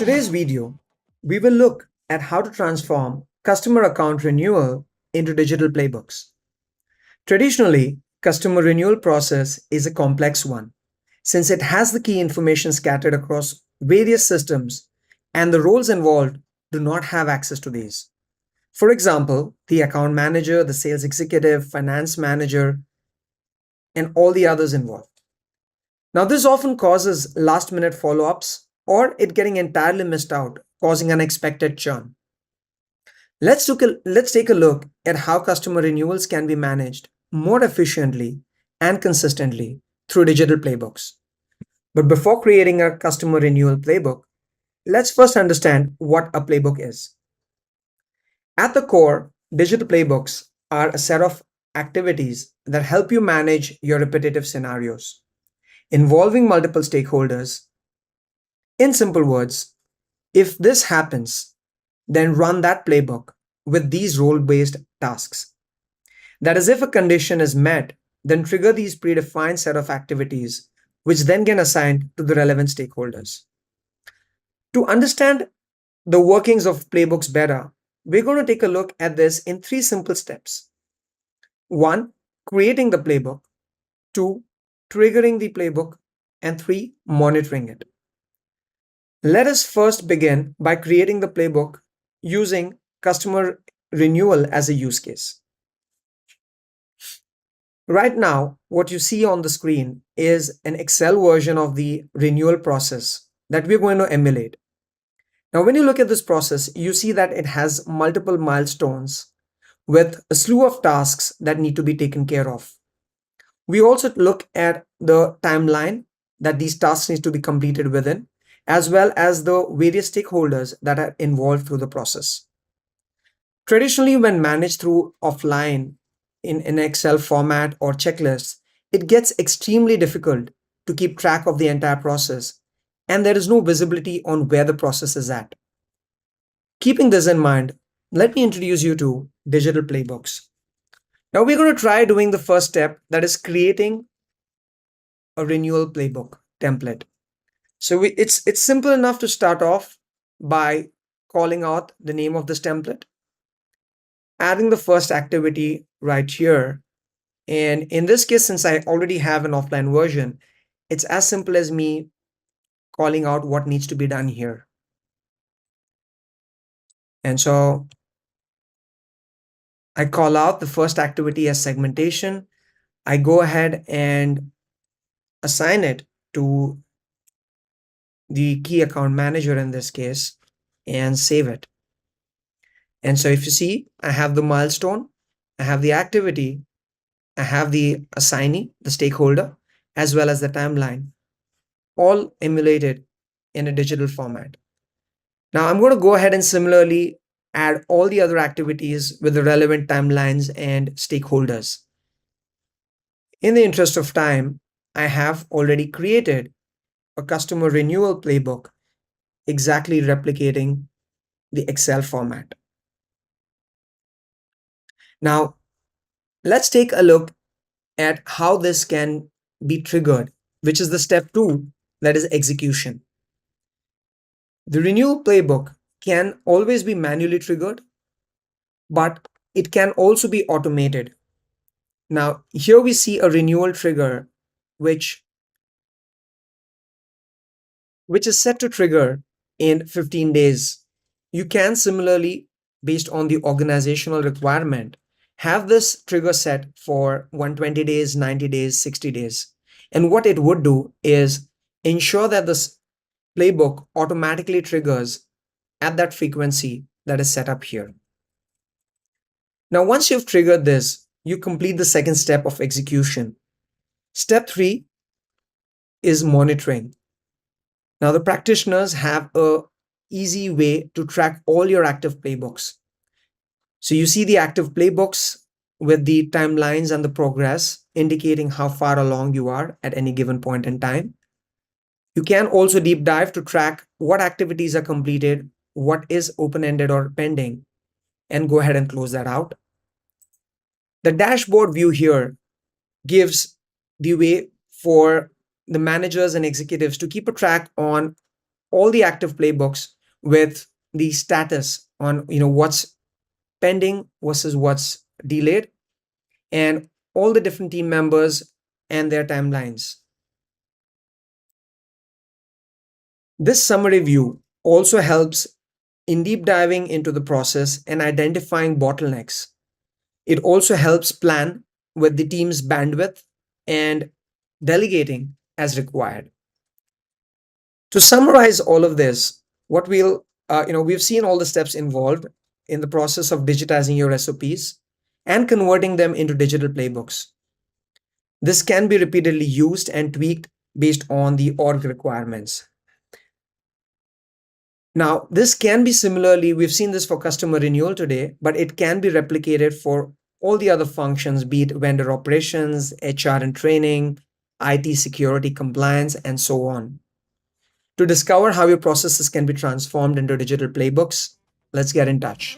today's video, we will look at how to transform customer account renewal into digital playbooks. Traditionally, customer renewal process is a complex one since it has the key information scattered across various systems and the roles involved do not have access to these. For example, the account manager, the sales executive, finance manager, and all the others involved. Now, this often causes last minute follow ups or it getting entirely missed out, causing unexpected churn. Let's take a look at how customer renewals can be managed more efficiently and consistently through digital playbooks. But before creating a customer renewal playbook, let's first understand what a playbook is. At the core, digital playbooks are a set of activities that help you manage your repetitive scenarios involving multiple stakeholders. In simple words, if this happens, then run that playbook with these role based tasks. That is, if a condition is met, then trigger these predefined set of activities, which then get assigned to the relevant stakeholders. To understand the workings of playbooks better, we're going to take a look at this in three simple steps. One, creating the playbook. Two, triggering the playbook. And three, monitoring it. Let us first begin by creating the playbook using customer renewal as a use case. Right now, what you see on the screen is an Excel version of the renewal process that we're going to emulate. Now, when you look at this process, you see that it has multiple milestones with a slew of tasks that need to be taken care of. We also look at the timeline that these tasks need to be completed within, as well as the various stakeholders that are involved through the process. Traditionally, when managed through offline in an Excel format or checklist, it gets extremely difficult to keep track of the entire process, and there is no visibility on where the process is at. Keeping this in mind, let me introduce you to digital playbooks. Now we're going to try doing the first step, that is creating a renewal playbook template. So it's simple enough to start off by calling out the name of this template, adding the first activity right here. And in this case, since I already have an offline version, it's as simple as me calling out what needs to be done here. And so I call out the first activity as segmentation. I go ahead and assign it to the key account manager in this case and save it. And so if you see, I have the milestone, I have the activity, I have the assignee, the stakeholder, as well as the timeline, all emulated in a digital format. Now I'm going to go ahead and similarly add all the other activities with the relevant timelines and stakeholders. In the interest of time, I have already created a customer renewal playbook exactly replicating the Excel format. Now, let's take a look at how this can be triggered, which is the step 2, that is execution. The renewal playbook can always be manually triggered, but it can also be automated. Now, here we see a renewal trigger, which is set to trigger in 15 days. You can similarly, based on the organizational requirement, have this trigger set for 120 days, 90 days, 60 days. And what it would do is ensure that this playbook automatically triggers at that frequency that is set up here. Now, once you've triggered this, you complete the second step of execution. Step 3 is monitoring. Now, the practitioners have a easy way to track all your active playbooks. So you see the active playbooks with the timelines and the progress indicating how far along you are at any given point in time. You can also deep dive to track what activities are completed, what is open-ended or pending, and go ahead and close that out. The dashboard view here gives the way for the managers and executives to keep a track on all the active playbooks with the status on what's pending versus what's delayed, and all the different team members and their timelines. This summary view also helps in deep diving into the process and identifying bottlenecks. It also helps plan with the team's bandwidth and delegating as required. To summarize all of this, what we've seen all the steps involved in the process of digitizing your SOPs and converting them into digital playbooks. This can be repeatedly used and tweaked based on the org requirements. Now, this can be similarly, we've seen this for customer renewal today, but it can be replicated for all the other functions, be it vendor operations, HR and training, IT security compliance, and so on. To discover how your processes can be transformed into digital playbooks, let's get in touch.